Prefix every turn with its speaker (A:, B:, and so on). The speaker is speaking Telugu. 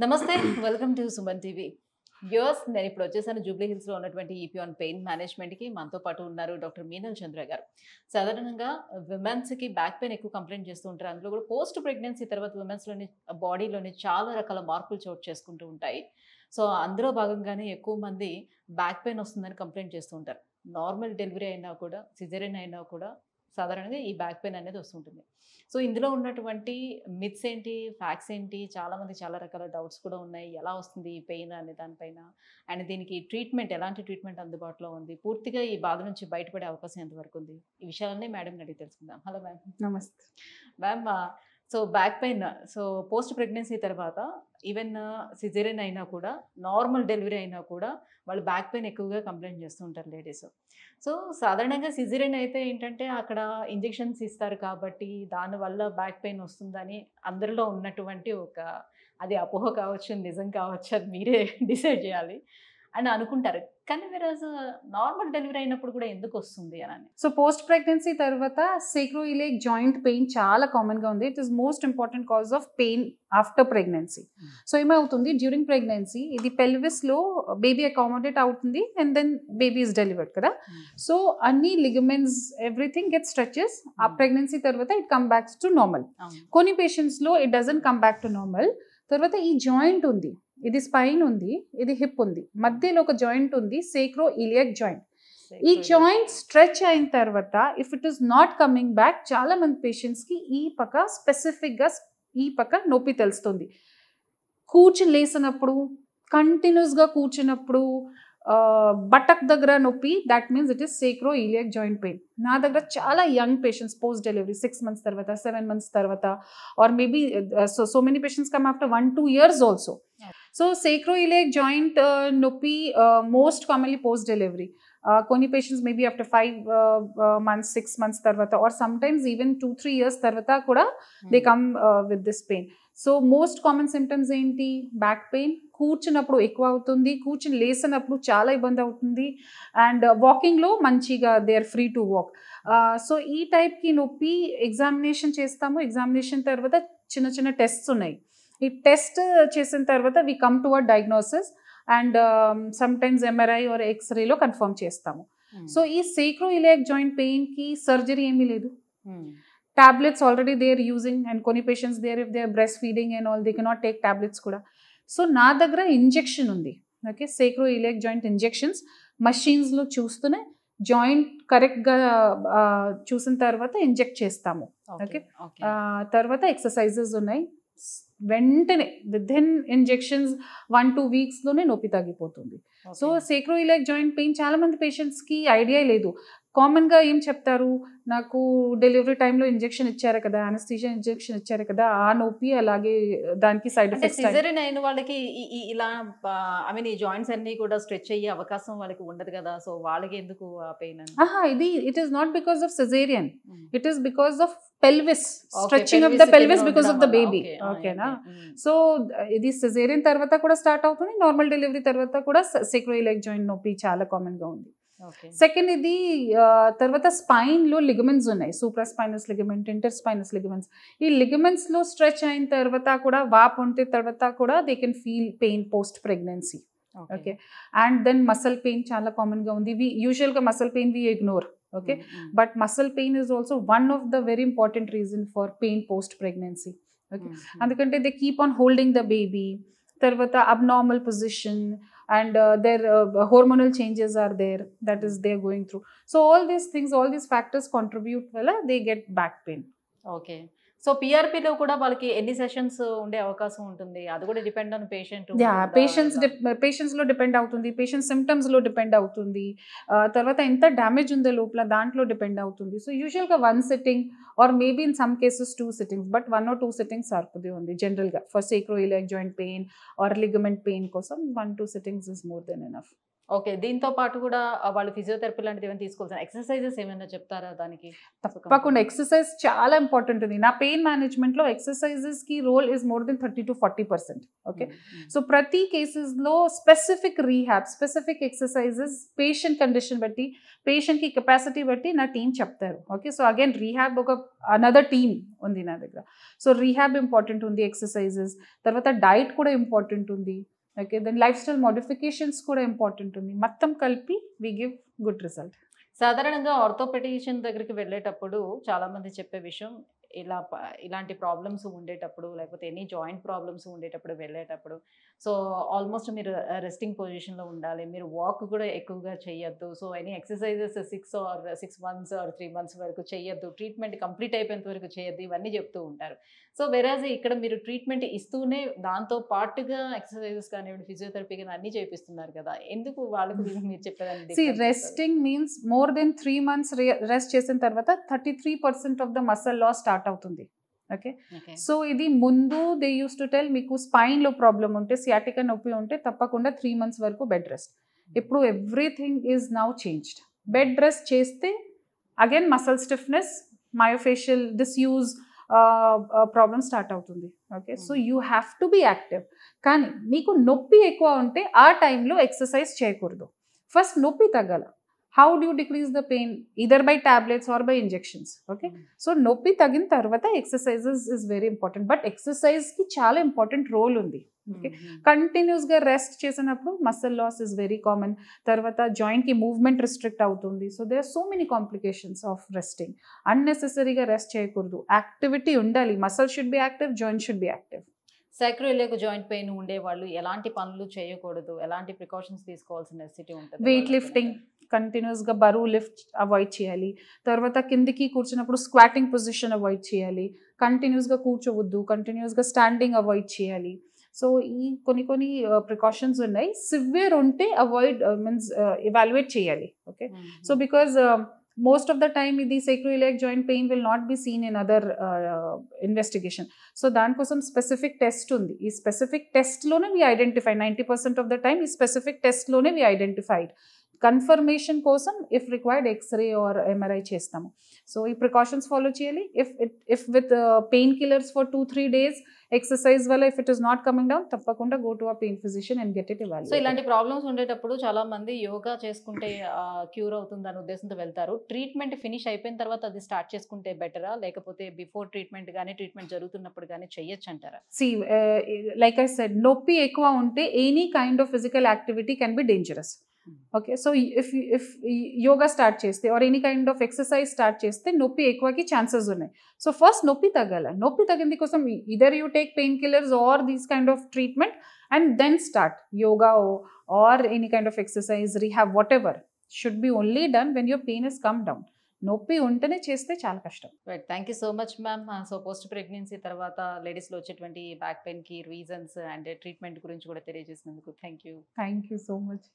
A: నమస్తే welcome to Suman TV viewers. నేను ఇప్పుడు వచ్చేసాను జూబ్లీ హిల్స్ లో ఉన్నటువంటి ఈపీ ఆన్ పెయిన్ మేనేజ్మెంట్ కి. మనతో పాటు ఉన్నారు డాక్టర్ మీనల్ చంద్ర గారు. సాధారణంగా విమెన్స్ కి బ్యాక్ పెయిన్ ఎక్కువ కంప్లైంట్ చేస్తూ ఉంటారు. అందులో కూడా పోస్ట్ ప్రెగ్నెన్సీ తర్వాత విమెన్స్ లోని బాడీలోని చాలా రకాల మార్పులు చోటు చేసుకుంటూ ఉంటాయి. సో అందులో భాగంగానే ఎక్కువ మంది బ్యాక్ పెయిన్ వస్తుందని కంప్లైంట్ చేస్తూ ఉంటారు. నార్మల్ డెలివరీ అయినా కూడా సిజేరియన్ అయినా కూడా సాధారణంగా ఈ బ్యాక్ పెయిన్ అనేది వస్తుంటుంది. సో ఇందులో ఉన్నటువంటి మిత్స్ ఏంటి, ఫ్యాక్ట్స్ ఏంటి, చాలామంది చాలా రకాల డౌట్స్ కూడా ఉన్నాయి. ఎలా వస్తుంది ఈ పెయిన్ అనే దానిపైన, అండ్ దీనికి ట్రీట్మెంట్, ఎలాంటి ట్రీట్మెంట్ అందుబాటులో ఉంది, పూర్తిగా ఈ బాధ నుంచి బయటపడే అవకాశం ఎంతవరకు ఉంది, ఈ విషయాలన్నీ మేడం అడిగి తెలుసుకుందాం. Hello ma'am.
B: నమస్తే
A: ma'am, so back pain, so post pregnancy తర్వాత ఈవెన్ సిజేరియన్ అయినా కూడా, నార్మల్ డెలివరీ అయినా కూడా వాళ్ళు బ్యాక్ పెయిన్ ఎక్కువగా కంప్లైంట్ చేస్తూ ఉంటారు లేడీస్. సో సాధారణంగా సిజేరియన్ అయితే ఏంటంటే అక్కడ ఇంజెక్షన్స్ ఇస్తారు కాబట్టి దానివల్ల బ్యాక్ పెయిన్ వస్తుందని అందరిలో ఉన్నటువంటి ఒక, అది అపోహ కావచ్చు, నిజం కావచ్చు, అది మీరే డిసైడ్ చేయాలి అని అనుకుంటారు. కానీ మీరు నార్మల్ డెలివరీ అయినప్పుడు కూడా ఎందుకు వస్తుంది అని?
B: సో పోస్ట్ ప్రెగ్నెన్సీ తర్వాత సేక్రోయిలియక్ జాయింట్ పెయిన్ చాలా కామన్ గా ఉంది. It is most important cause of pain after pregnancy. So ఏమవుతుంది, డ్యూరింగ్ ప్రెగ్నెన్సీ ఇది పెల్విస్ లో బేబీ అకామిడేట్ అవుతుంది and then baby is delivered కదా. సో అన్ని లిగమెంట్స్ ఎవ్రీథింగ్ గెట్ స్ట్రెచెస్. ఆ ప్రెగ్నెన్సీ తర్వాత it come backs to normal. కొన్ని పేషెంట్స్ లో it doesn't come back to normal. తర్వాత ఈ జాయింట్ ఉంది, ఇది స్పైన్ ఉంది, ఇది హిప్ ఉంది, మధ్యలో ఒక జాయింట్ ఉంది, సేక్రోఇలియక్ జాయింట్. ఈ జాయింట్ స్ట్రెచ్ అయిన తర్వాత if it is not coming back, చాలా మంది పేషెంట్స్ కి ఈ పక్క స్పెసిఫిక్ గా ఈ పక్క నొప్పి తెలుస్తుంది. కూర్చుని లేసినప్పుడు, కంటిన్యూస్ గా కూర్చున్నప్పుడు, బటక్ దగ్గర నొప్పి, that means it is sacroiliac joint pain. నా దగ్గర చాలా young patients post delivery 6 months తర్వాత, 7 months తర్వాత, or maybe so many patients come after 1-2 years also. So sacroiliac joint నొప్పి మోస్ట్ కామన్లీ పోస్ట్ డెలివరీ. కొన్ని patients maybe after 5 months, 6 months తర్వాత, or sometimes even 2-3 years తర్వాత కూడా they come with this pain. So most common symptoms ఏంటి? Back pain. కూర్చున్నప్పుడు ఎక్కువ అవుతుంది, కూర్చుని లేసినప్పుడు చాలా ఇబ్బంది అవుతుంది, అండ్ వాకింగ్లో మంచిగా they are free to walk. So ఈ టైప్కి నొప్పి ఎగ్జామినేషన్ చేస్తాము. ఎగ్జామినేషన్ తర్వాత చిన్న చిన్న టెస్ట్స్ ఉన్నాయి. ఈ టెస్ట్ చేసిన తర్వాత we come to a diagnosis and sometimes MRI or ఎక్స్రేలో కన్ఫర్మ్ చేస్తాము. సో ఈ సేక్రోఇలియక్ జాయింట్ పెయిన్కి సర్జరీ ఏమీ లేదు. Tablets already they are using, and కొన్ని patients there if they are breastfeeding and all they cannot take tablets కూడా. సో నా దగ్గర ఇంజెక్షన్ ఉంది, ఓకే, సేక్రోఇలియక్ జాయింట్ ఇంజెక్షన్స్ మషీన్స్లో చూస్తూనే జాయింట్ కరెక్ట్గా చూసిన తర్వాత ఇంజెక్ట్ చేస్తాము. ఓకే, తర్వాత ఎక్సర్సైజెస్ ఉన్నాయి. వెంటనే విదిన్ ఇంజెక్షన్స్ 1-2 weeksలోనే నొప్పి తగ్గిపోతుంది. సో సేక్రోఇలియక్ జాయింట్ పెయిన్ చాలా మంది పేషెంట్స్కి ఐడియా లేదు. కామన్గా ఏం చెప్తారు, నాకు డెలివరీ టైంలో ఇంజెక్షన్ ఇచ్చారు కదా, అనస్థీషియా ఇంజెక్షన్ ఇచ్చారు కదా, ఆ నొప్పి అలాగే దానికి సైడ్ ఎఫెక్ట్స్.
A: సిజేరియన్ అయిన వాళ్ళకి ఇలా ఐ మీన్ ఈ జాయింట్స్ అన్ని కూడా స్ట్రెచ్ అయ్యే అవకాశం వాళ్ళకి ఉండదు కదా, సో వాళ్ళకి ఎందుకు ఆ పెయిన్?
B: ఇది it is not because of caesarean, it is because of pelvis, stretching of the pelvis because of the baby. ఓకేనా? సో ఇది సిజేరియన్ తర్వాత కూడా స్టార్ట్ అవుతుంది, నార్మల్ డెలివరీ తర్వాత కూడా సేక్రోఇలియక్ జాయింట్ నొప్పి చాలా కామన్ గా ఉంది. సెకండ్, ఇది తర్వాత స్పైన్ లో లిగమెంట్స్ ఉన్నాయి, సూప్రాస్పైనస్ లిగమెంట్, ఇంటర్స్పైనస్ లిగమెంట్స్. ఈ లిగమెంట్స్ లో స్ట్రెచ్ అయిన తర్వాత కూడా, వాపు ఉంటే తర్వాత కూడా they can feel pain post pregnancy. Okay, and then muscle pain చాలా కామన్ గా ఉంది. యూజువల్ గా muscle pain we ignore, okay, but muscle pain is also one of the very important reason for pain post pregnancy. Okay, andukante they keep on holding the baby, tarvata abnormal position, and their hormonal changes are there, that is they are going through. So all these things, all these factors contribute well, they get back pain.
A: Okay, so పిఆర్పిలో కూడా వాళ్ళకి ఎన్ని సెషన్స్ ఉండే అవకాశం ఉంటుంది? అది కూడా డిపెండ్ ఆన్ పేషెంట్.
B: పేషెంట్స్ లో డిపెండ్ అవుతుంది, పేషెంట్ సిమ్టమ్స్ లో డిపెండ్ అవుతుంది, తర్వాత ఎంత డ్యామేజ్ ఉందో లోపల దాంట్లో డిపెండ్ అవుతుంది. సో యూజువల్ గా 1 sitting or maybe in some cases 2 sittings, but 1 or 2 sittings సరిపోతుంది ఉంది జనరల్ గా for sacroiliac joint pain or ligament pain కోసం. 1-2 sittings is more than enough.
A: Okay. దీంతో పాటు కూడా వాళ్ళు ఫిజియోథెరపీ లాంటిది ఏమైనా తీసుకోవాల్సిన ఎక్సర్‌సైజెస్ ఏమైనా చెప్తారా దానికి?
B: తప్పకుండా ఎక్సర్సైజ్ చాలా ఇంపార్టెంట్ ఉంది. నా పెయిన్ మేనేజ్మెంట్లో ఎక్సర్సైజెస్కి role is more than 30-40%. Okay, so ప్రతి కేసెస్లో specific rehab, specific exercises patient condition బట్టి, పేషెంట్కి కెపాసిటీ బట్టి నా టీం చెప్తారు. ఓకే, సో అగైన్ రీహాబ్ ఒక అనదర్ టీమ్ ఉంది నా దగ్గర. సో రీహాబ్ ఇంపార్టెంట్ ఉంది, ఎక్సర్సైజెస్, తర్వాత డైట్ కూడా ఇంపార్టెంట్ ఉంది. Okay, then lifestyle modifications కూడా ఇంపార్టెంట్ ఉంది. మొత్తం కలిపి వి గివ్ గుడ్ రిజల్ట్.
A: సాధారణంగా ఆర్థోపెడిషియన్ దగ్గరికి వెళ్ళేటప్పుడు చాలామంది చెప్పే విషయం ఇలాంటి ప్రాబ్లమ్స్ ఉండేటప్పుడు, లేకపోతే ఎనీ జాయింట్ ప్రాబ్లమ్స్ ఉండేటప్పుడు వెళ్ళేటప్పుడు, సో ఆల్మోస్ట్ మీరు రెస్టింగ్ పొజిషన్లో ఉండాలి, మీరు వాక్ కూడా ఎక్కువగా చేయొద్దు, so any exercises 6 months or 3 months వరకు చేయొద్దు, ట్రీట్మెంట్ కంప్లీట్ అయిపోయేంత వరకు చేయొద్దు, ఇవన్నీ చెప్తూ ఉంటారు. సో వెరాజ్ ఇక్కడ మీరు ట్రీట్మెంట్ ఇస్తూనే దాంతో పాటుగా ఎక్సర్సైజెస్ కానివ్వండి, ఫిజియోథెరపీ కానీ అన్నీ చేపిస్తున్నారు కదా, ఎందుకు వాళ్ళకు మీరు చెప్పేదాన్ని?
B: Resting means more than 3 months rest చేసిన తర్వాత 33% of the muscle loss start అవుతుంది. ఓకే, సో ఇది ముందు దే యూస్ టు టెల్, మీకు స్పైన్లో ప్రాబ్లం ఉంటే, సియాటికా నొప్పి ఉంటే తప్పకుండా 3 months వరకు బెడ్ రెస్ట్. ఇప్పుడు everything is now changed. Bed rest చేస్తే again muscle stiffness, myofascial disuse problem start అవుతుంది. Okay, so you have to be active. కానీ మీకు నొప్పి ఎక్కువ ఉంటే ఆ టైంలో ఎక్సర్సైజ్ చేయకూడదు. ఫస్ట్ నొప్పి తగ్గాల. How do you decrease the pain? Either by tablets or by injections. Okay, so నొప్పి తగ్గిన తర్వాత exercises is very important. But ఎక్సర్సైజ్కి చాలా ఇంపార్టెంట్ రోల్ ఉంది. ఓకే, కంటిన్యూస్గా రెస్ట్ చేసినప్పుడు muscle loss is very common. తర్వాత జాయింట్కి మూవ్మెంట్ రిస్ట్రిక్ట్ అవుతుంది. So they are so many complications of resting. అన్నెసెసరీగా రెస్ట్ చేయకూడదు, యాక్టివిటీ ఉండాలి. Muscle should be active, joint should be active.
A: Sacroiliac joint pain ఉండేవాళ్ళు ఎలాంటి పనులు చేయకూడదు, ఎలాంటి ప్రికాషన్స్ తీసుకోవాల్సిన నెసెసిటీ ఉంటుంది?
B: వెయిట్ లిఫ్టింగ్, కంటిన్యూస్గా బరువు లిఫ్ట్ అవాయిడ్ చేయాలి. తర్వాత కిందికి కూర్చున్నప్పుడు స్క్వాటింగ్ పొజిషన్ అవాయిడ్ చేయాలి. కంటిన్యూస్గా కూర్చోవద్దు, కంటిన్యూస్గా స్టాండింగ్ అవాయిడ్ చేయాలి. సో ఈ కొన్ని ప్రికాషన్స్ ఉన్నాయి. సివియర్ ఉంటే అవాయిడ్ మీన్స్ ఎవాల్యుయేట్ చేయాలి. Okay, so because most of the time the sacroiliac joint pain will not be seen in other investigation. So దాని కోసం స్పెసిఫిక్ టెస్ట్ ఉంది. ఈ స్పెసిఫిక్ టెస్ట్లోనే we identify 90% of the time ఈ స్పెసిఫిక్ టెస్ట్లోనే we identified. కన్ఫర్మేషన్ కోసం if required x-ray or MRI చేస్తాము. సో ఈ ప్రికాషన్స్ ఫాలో చేయాలి. If with pain killers for 2-3 days exercise వల్ల if it is not coming down, తప్పకుండా go to a pain physician and get it evaluated.
A: So ఇలాంటి ప్రాబ్లమ్స్ ఉండేటప్పుడు చాలా మంది యోగా చేసుకుంటే క్యూర్ అవుతుంది అనే ఉద్దేశంతో వెళ్తారు. ట్రీట్మెంట్ ఫినిష్ అయిపోయిన తర్వాత అది స్టార్ట్ చేసుకుంటే బెటరా, లేకపోతే బిఫోర్ ట్రీట్మెంట్ కానీ ట్రీట్మెంట్ జరుగుతున్నప్పుడు కానీ చెయ్యొచ్చు అంటారా?
B: లైక్ ఐ సెడ్, నొప్పి ఎక్కువ ఉంటే any kind of physical activity can be dangerous. Okay, so if yoga start చేస్తే or any kind of exercise start చేస్తే నొప్పి ఎక్కువకి ఛాన్సెస్ ఉన్నాయి. సో ఫస్ట్ నొప్పి తగ్గాల. నొప్పి తగ్గింది కోసం either you take pain killers or these kind of treatment and then start yoga or any kind of exercise, rehab, whatever should be only done when your pain is come down. నొప్పి ఉంటేనే చేస్తే చాలా కష్టం.
A: Right, thank you so much ma'am. So post pregnancy తర్వాత లేడీస్లో వచ్చేటువంటి బ్యాక్ పెయిన్కి రీజన్స్ అండ్ ట్రీట్మెంట్ గురించి కూడా తెలియజేసినందుకు thank you.
B: Thank you so much.